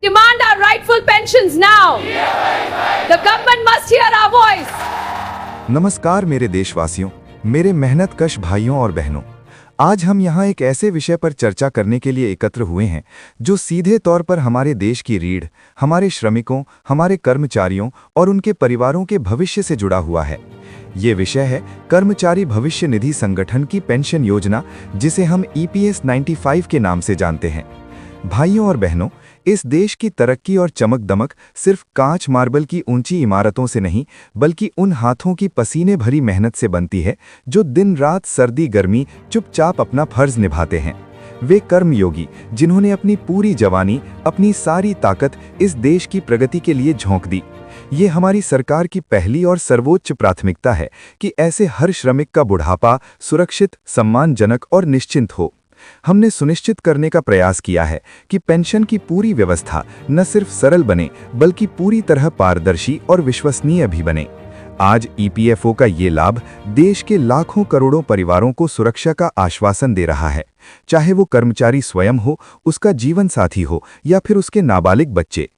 Demand our rightful pensions now. The government must hear our voice. नमस्कार मेरे देशवासियों, मेरे मेहनतकश भाइयों और बहनों। आज हम यहाँ एक ऐसे विषय पर चर्चा करने के लिए एकत्र हुए हैं जो सीधे तौर पर हमारे देश की रीढ़, हमारे श्रमिकों, हमारे कर्मचारियों और उनके परिवारों के भविष्य से जुड़ा हुआ है। ये विषय है कर्मचारी भविष्य निधि संगठन की पेंशन योजना, जिसे हम EPS 95 के नाम से जानते हैं। भाइयों और बहनों, इस देश की तरक्की और चमक दमक सिर्फ कांच मार्बल की ऊंची इमारतों से नहीं, बल्कि उन हाथों की पसीने भरी मेहनत से बनती है जो दिन रात सर्दी गर्मी चुपचाप अपना फर्ज निभाते हैं। वे कर्मयोगी जिन्होंने अपनी पूरी जवानी, अपनी सारी ताकत इस देश की प्रगति के लिए झोंक दी। ये हमारी सरकार की पहली और सर्वोच्च प्राथमिकता है कि ऐसे हर श्रमिक का बुढ़ापा सुरक्षित, सम्मानजनक और निश्चिंत हो। हमने सुनिश्चित करने का प्रयास किया है कि पेंशन की पूरी व्यवस्था न सिर्फ सरल बने, बल्कि पूरी तरह पारदर्शी और विश्वसनीय भी बने। आज EPFO का ये लाभ देश के लाखों करोड़ों परिवारों को सुरक्षा का आश्वासन दे रहा है, चाहे वो कर्मचारी स्वयं हो, उसका जीवन साथी हो या फिर उसके नाबालिग बच्चे।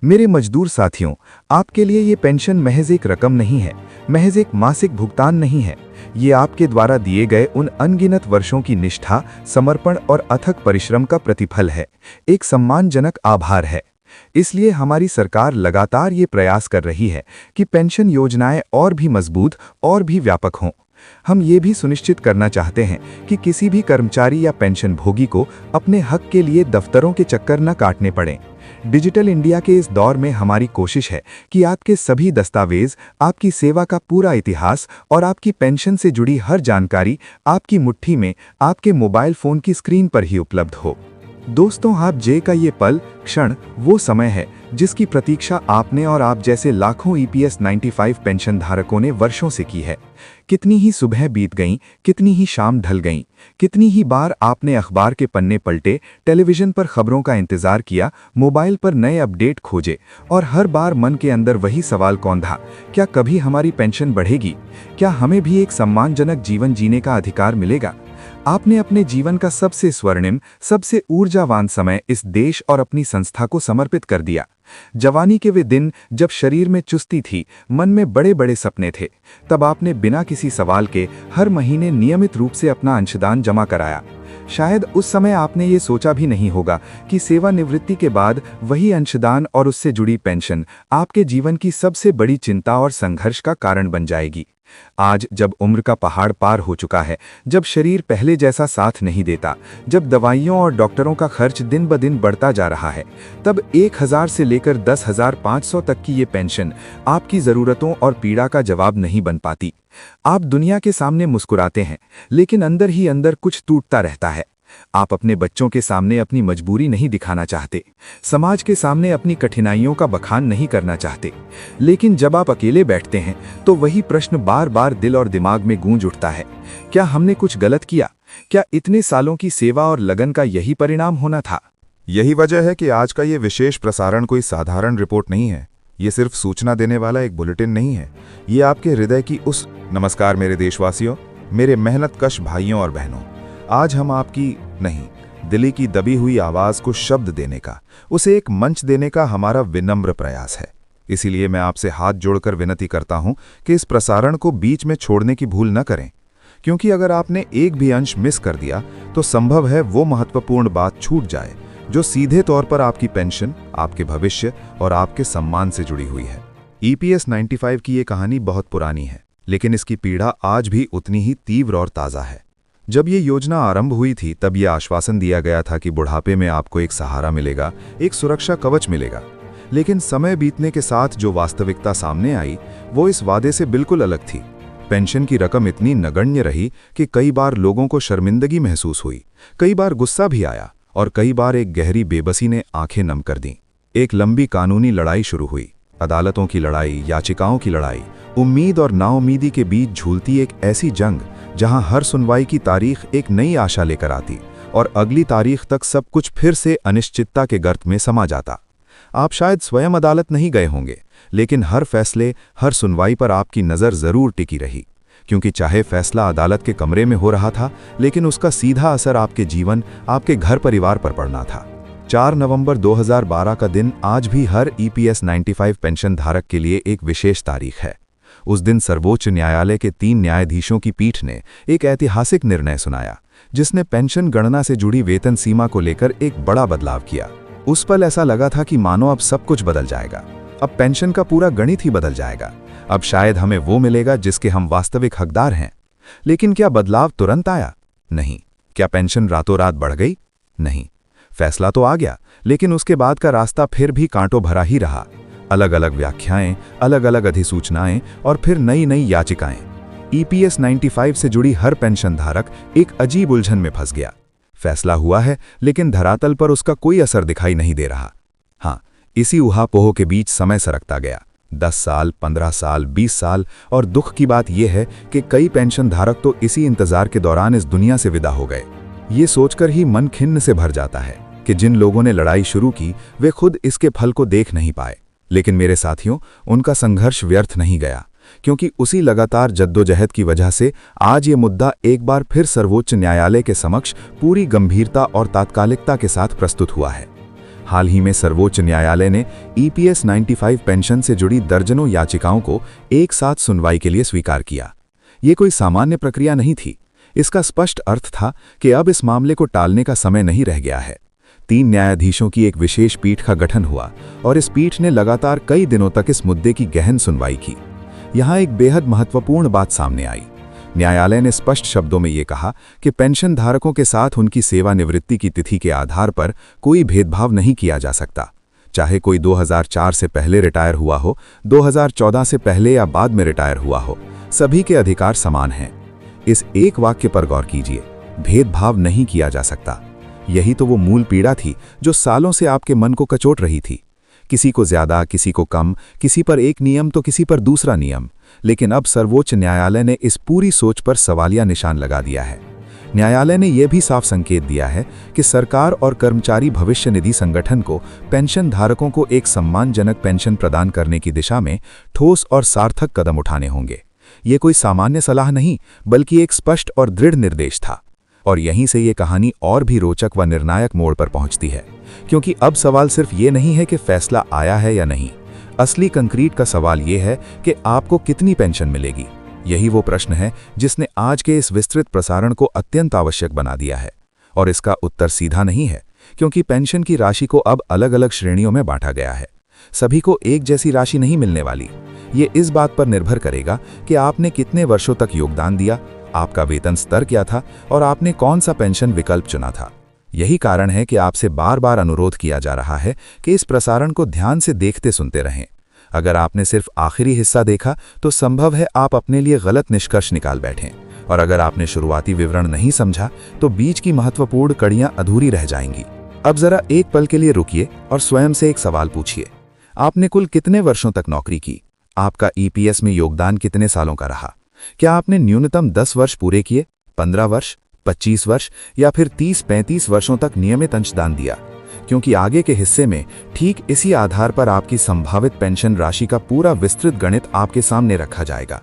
मेरे मजदूर साथियों, आपके लिए ये पेंशन महज एक रकम नहीं है, महज एक मासिक भुगतान नहीं है। ये आपके द्वारा दिए गए उन अनगिनत वर्षों की निष्ठा, समर्पण और अथक परिश्रम का प्रतिफल है, एक सम्मानजनक आभार है। इसलिए हमारी सरकार लगातार ये प्रयास कर रही है कि पेंशन योजनाएं और भी मजबूत और भी व्यापक हों। हम ये भी सुनिश्चित करना चाहते हैं कि किसी भी कर्मचारी या पेंशन भोगी को अपने हक के लिए दफ्तरों के चक्कर न काटने पड़ें। डिजिटल इंडिया के इस दौर में हमारी कोशिश है कि आपके सभी दस्तावेज, आपकी सेवा का पूरा इतिहास और आपकी पेंशन से जुड़ी हर जानकारी आपकी मुट्ठी में, आपके मोबाइल फोन की स्क्रीन पर ही उपलब्ध हो। दोस्तों, आप जे का ये पल, क्षण वो समय है जिसकी प्रतीक्षा आपने और आप जैसे लाखों EPS 95 पेंशन धारकों ने वर्षों से की है। कितनी ही सुबह बीत गईं, कितनी ही शाम ढल गईं, कितनी ही बार आपने अखबार के पन्ने पलटे, टेलीविजन पर खबरों का इंतजार किया, मोबाइल पर नए अपडेट खोजे और हर बार मन के अंदर वही सवाल कौंधा, क्या कभी हमारी पेंशन बढ़ेगी? क्या हमें भी एक सम्मानजनक जीवन जीने का अधिकार मिलेगा? आपने अपने जीवन का सबसे स्वर्णिम, सबसे ऊर्जावान समय इस देश और अपनी संस्था को समर्पित कर दिया। जवानी के वे दिन जब शरीर में चुस्ती थी, मन में बड़े बड़े सपने थे, तब आपने बिना किसी सवाल के हर महीने नियमित रूप से अपना अंशदान जमा कराया। शायद उस समय आपने ये सोचा भी नहीं होगा कि सेवानिवृत्ति के बाद वही अंशदान और उससे जुड़ी पेंशन आपके जीवन की सबसे बड़ी चिंता और संघर्ष का कारण बन जाएगी। आज जब उम्र का पहाड़ पार हो चुका है, जब शरीर पहले जैसा साथ नहीं देता, जब दवाइयों और डॉक्टरों का खर्च दिन ब दिन बढ़ता जा रहा है, तब 1000 से लेकर 10,500 तक की ये पेंशन आपकी ज़रूरतों और पीड़ा का जवाब नहीं बन पाती। आप दुनिया के सामने मुस्कुराते हैं, लेकिन अंदर ही अंदर कुछ टूटता रहता है। आप अपने बच्चों के सामने अपनी मजबूरी नहीं दिखाना चाहते, समाज के सामने अपनी कठिनाइयों का बखान नहीं करना चाहते, लेकिन जब आप अकेले बैठते हैं तो वही प्रश्न बार बार दिल और दिमाग में गूंज उठता है, क्या हमने कुछ गलत किया? क्या इतने सालों की सेवा और लगन का यही परिणाम होना था? यही वजह है कि आज का ये विशेष प्रसारण कोई साधारण रिपोर्ट नहीं है। ये सिर्फ सूचना देने वाला एक बुलेटिन नहीं है। ये आपके हृदय की उस नमस्कार मेरे देशवासियों, मेरे मेहनतकश भाइयों और बहनों, आज हम आपकी नहीं, दिल्ली की दबी हुई आवाज को शब्द देने का, उसे एक मंच देने का हमारा विनम्र प्रयास है। इसीलिए मैं आपसे हाथ जोड़कर विनती करता हूं कि इस प्रसारण को बीच में छोड़ने की भूल न करें, क्योंकि अगर आपने एक भी अंश मिस कर दिया तो संभव है वो महत्वपूर्ण बात छूट जाए जो सीधे तौर पर आपकी पेंशन, आपके भविष्य और आपके सम्मान से जुड़ी हुई है। EPS 95 की ये कहानी बहुत पुरानी है, लेकिन इसकी पीड़ा आज भी उतनी ही तीव्र और ताज़ा है। जब ये योजना आरंभ हुई थी, तब यह आश्वासन दिया गया था कि बुढ़ापे में आपको एक सहारा मिलेगा, एक सुरक्षा कवच मिलेगा। लेकिन समय बीतने के साथ जो वास्तविकता सामने आई, वो इस वादे से बिल्कुल अलग थी। पेंशन की रकम इतनी नगण्य रही कि कई बार लोगों को शर्मिंदगी महसूस हुई, कई बार गुस्सा भी आया और कई बार एक गहरी बेबसी ने आंखें नम कर दीं। एक लंबी कानूनी लड़ाई शुरू हुई, अदालतों की लड़ाई, याचिकाओं की लड़ाई, उम्मीद और नाउम्मीदी के बीच झूलती एक ऐसी जंग जहां हर सुनवाई की तारीख एक नई आशा लेकर आती और अगली तारीख तक सब कुछ फिर से अनिश्चितता के गर्त में समा जाता। आप शायद स्वयं अदालत नहीं गए होंगे, लेकिन हर फैसले, हर सुनवाई पर आपकी नज़र ज़रूर टिकी रही, क्योंकि चाहे फैसला अदालत के कमरे में हो रहा था, लेकिन उसका सीधा असर आपके जीवन, आपके घर परिवार पर पड़ना था। 4 नवंबर 2012 का दिन आज भी हर EPS 95 पेंशन धारक के लिए एक विशेष तारीख है। उस दिन सर्वोच्च न्यायालय के 3 न्यायाधीशों की पीठ ने एक ऐतिहासिक निर्णय सुनाया, जिसने पेंशन गणना से जुड़ी वेतन सीमा को लेकर एक बड़ा बदलाव किया। उस पल ऐसा लगा था कि मानो अब सब कुछ बदल जाएगा, अब पेंशन का पूरा गणित ही बदल जाएगा, अब शायद हमें वो मिलेगा जिसके हम वास्तविक हकदार हैं। लेकिन क्या बदलाव तुरंत आया? नहीं। क्या पेंशन रातों रात बढ़ गई? नहीं। फैसला तो आ गया, लेकिन उसके बाद का रास्ता फिर भी कांटों भरा ही रहा। अलग अलग व्याख्याएं, अलग अलग अधिसूचनाएं और फिर नई नई याचिकाएं। EPS 95 से जुड़ी हर पेंशन धारक एक अजीब उलझन में फंस गया। फैसला हुआ है, लेकिन धरातल पर उसका कोई असर दिखाई नहीं दे रहा। हाँ, इसी उहापोह के बीच समय सरकता गया। 10 साल, 15 साल, 20 साल, और दुख की बात यह है कि कई पेंशन धारक तो इसी इंतजार के दौरान इस दुनिया से विदा हो गए। ये सोचकर ही मन खिन्न से भर जाता है कि जिन लोगों ने लड़ाई शुरू की वे खुद इसके फल को देख नहीं पाए। लेकिन मेरे साथियों, उनका संघर्ष व्यर्थ नहीं गया, क्योंकि उसी लगातार जद्दोजहद की वजह से आज ये मुद्दा एक बार फिर सर्वोच्च न्यायालय के समक्ष पूरी गंभीरता और तात्कालिकता के साथ प्रस्तुत हुआ है। हाल ही में सर्वोच्च न्यायालय ने EPS 95 पेंशन से जुड़ी दर्जनों याचिकाओं को एक साथ सुनवाई के लिए स्वीकार किया। ये कोई सामान्य प्रक्रिया नहीं थी। इसका स्पष्ट अर्थ था कि अब इस मामले को टालने का समय नहीं रह गया है। 3 न्यायाधीशों की एक विशेष पीठ का गठन हुआ और इस पीठ ने लगातार कई दिनों तक इस मुद्दे की गहन सुनवाई की। यहाँ एक बेहद महत्वपूर्ण बात सामने आई। न्यायालय ने स्पष्ट शब्दों में ये कहा कि पेंशन धारकों के साथ उनकी सेवानिवृत्ति की तिथि के आधार पर कोई भेदभाव नहीं किया जा सकता। चाहे कोई 2004 से पहले रिटायर हुआ हो, 2014 से पहले या बाद में रिटायर हुआ हो, सभी के अधिकार समान हैं। इस एक वाक्य पर गौर कीजिए, भेदभाव नहीं किया जा सकता। यही तो वो मूल पीड़ा थी जो सालों से आपके मन को कचोट रही थी। किसी को ज्यादा, किसी को कम, किसी पर एक नियम तो किसी पर दूसरा नियम। लेकिन अब सर्वोच्च न्यायालय ने इस पूरी सोच पर सवालिया निशान लगा दिया है। न्यायालय ने यह भी साफ संकेत दिया है कि सरकार और कर्मचारी भविष्य निधि संगठन को पेंशन धारकों को एक सम्मानजनक पेंशन प्रदान करने की दिशा में ठोस और सार्थक कदम उठाने होंगे। ये कोई सामान्य सलाह नहीं, बल्कि एक स्पष्ट और दृढ़ निर्देश था। और यहीं से ये कहानी और भी रोचक व निर्णायक मोड़ पर पहुंचती है, क्योंकि अब सवाल सिर्फ ये नहीं है कि फैसला आया है या नहीं। असली कंक्रीट का सवाल ये है कि आपको कितनी पेंशन मिलेगी। यही वो प्रश्न है जिसने आज के इस विस्तृत प्रसारण को अत्यंत आवश्यक बना दिया है। और इसका उत्तर सीधा नहीं है, क्योंकि पेंशन की राशि को अब अलग अलग श्रेणियों में बांटा गया है। सभी को एक जैसी राशि नहीं मिलने वाली। ये इस बात पर निर्भर करेगा कि आपने कितने वर्षों तक योगदान दिया, आपका वेतन स्तर क्या था और आपने कौन सा पेंशन विकल्प चुना था। यही कारण है कि आपसे बार बार अनुरोध किया जा रहा है कि इस प्रसारण को ध्यान से देखते सुनते रहें। अगर आपने सिर्फ आखिरी हिस्सा देखा तो संभव है आप अपने लिए गलत निष्कर्ष निकाल बैठें, और अगर आपने शुरुआती विवरण नहीं समझा तो बीच की महत्वपूर्ण कड़ियां अधूरी रह जाएंगी। अब जरा एक पल के लिए रुकिए और स्वयं से एक सवाल पूछिए। आपने कुल कितने वर्षों तक नौकरी की? आपका EPS में योगदान कितने सालों का रहा? क्या आपने न्यूनतम 10 वर्ष पूरे किए, 15 वर्ष, 25 वर्ष या फिर 30-35 वर्षों तक नियमित अंशदान दिया? क्योंकि आगे के हिस्से में ठीक इसी आधार पर आपकी संभावित पेंशन राशि का पूरा विस्तृत गणित आपके सामने रखा जाएगा।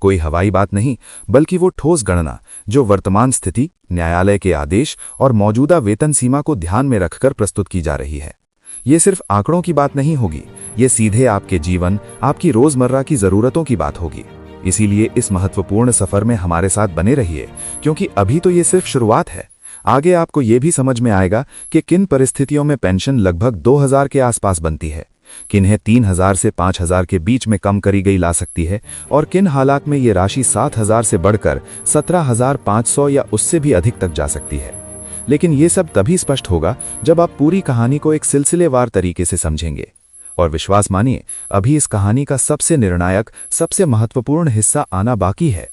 कोई हवाई बात नहीं, बल्कि वो ठोस गणना जो वर्तमान स्थिति, न्यायालय के आदेश और मौजूदा वेतन सीमा को ध्यान में रखकर प्रस्तुत की जा रही है। ये सिर्फ आंकड़ों की बात नहीं होगी, ये सीधे आपके जीवन, आपकी रोजमर्रा की जरूरतों की बात होगी। इसीलिए इस महत्वपूर्ण सफर में हमारे साथ बने रहिए, क्योंकि अभी तो ये सिर्फ शुरुआत है। आगे आपको ये भी समझ में आएगा कि किन परिस्थितियों में पेंशन लगभग 2000 के आसपास बनती है, किन्हें 3000 से 5000 के बीच में कम करी गई ला सकती है, और किन हालात में ये राशि 7000 से बढ़कर 17500 या उससे भी अधिक तक जा सकती है। लेकिन ये सब तभी स्पष्ट होगा जब आप पूरी कहानी को एक सिलसिलेवार तरीके से समझेंगे। और विश्वास मानिए, अभी इस कहानी का सबसे निर्णायक, सबसे महत्वपूर्ण हिस्सा आना बाकी है।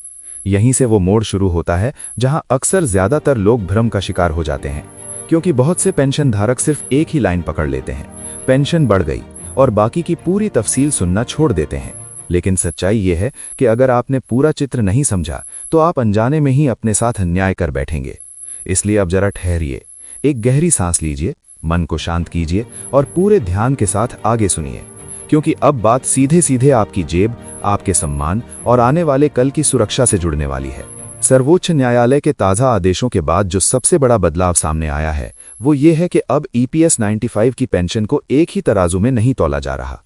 यहीं से वो मोड़ शुरू होता है जहां अक्सर ज्यादातर लोग भ्रम का शिकार हो जाते हैं, क्योंकि बहुत से पेंशन धारक सिर्फ एक ही लाइन पकड़ लेते हैं, पेंशन बढ़ गई, और बाकी की पूरी तफसील सुनना छोड़ देते हैं। लेकिन सच्चाई ये है कि अगर आपने पूरा चित्र नहीं समझा तो आप अनजाने में ही अपने साथ अन्याय कर बैठेंगे। इसलिए अब जरा ठहरिए, एक गहरी सांस लीजिए, मन को शांत कीजिए और पूरे ध्यान के साथ आगे सुनिए, क्योंकि अब बात सीधे सीधे आपकी जेब, आपके सम्मान और आने वाले कल की सुरक्षा से जुड़ने वाली है। सर्वोच्च न्यायालय के ताज़ा आदेशों के बाद जो सबसे बड़ा बदलाव सामने आया है वो ये है कि अब EPS 95 की पेंशन को एक ही तराजू में नहीं तौला जा रहा।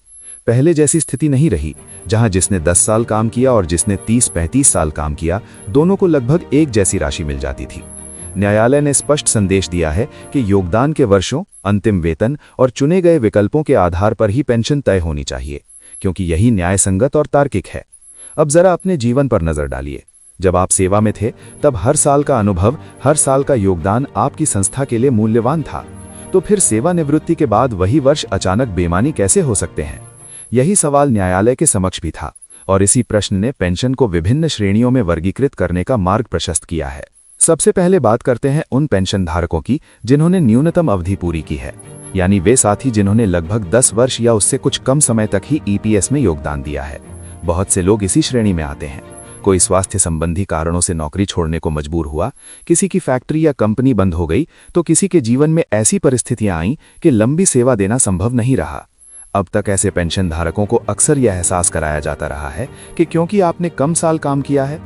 पहले जैसी स्थिति नहीं रही, जहां जिसने 10 साल काम किया और जिसने 30-35 साल काम किया, दोनों को लगभग एक जैसी राशि मिल जाती थी। न्यायालय ने स्पष्ट संदेश दिया है कि योगदान के वर्षों, अंतिम वेतन और चुने गए विकल्पों के आधार पर ही पेंशन तय होनी चाहिए, क्योंकि यही न्यायसंगत और तार्किक है। अब जरा अपने जीवन पर नजर डालिए। जब आप सेवा में थे, तब हर साल का अनुभव, हर साल का योगदान आपकी संस्था के लिए मूल्यवान था। तो फिर सेवानिवृत्ति के बाद वही वर्ष अचानक बेमानी कैसे हो सकते हैं? यही सवाल न्यायालय के समक्ष भी था, और इसी प्रश्न ने पेंशन को विभिन्न श्रेणियों में वर्गीकृत करने का मार्ग प्रशस्त किया है। सबसे पहले बात करते हैं उन पेंशन धारकों की जिन्होंने न्यूनतम अवधि पूरी की है, यानी वे साथी जिन्होंने लगभग 10 वर्ष या उससे कुछ कम समय तक ही EPS में योगदान दिया है। बहुत से लोग इसी श्रेणी में आते हैं। कोई स्वास्थ्य संबंधी कारणों से नौकरी छोड़ने को मजबूर हुआ, किसी की फैक्ट्री या कंपनी बंद हो गई, तो किसी के जीवन में ऐसी परिस्थितियां आईं कि लंबी सेवा देना संभव नहीं रहा। अब तक ऐसे पेंशन धारकों को अक्सर यह एहसास कराया जाता रहा है कि क्योंकि आपने कम साल काम किया है,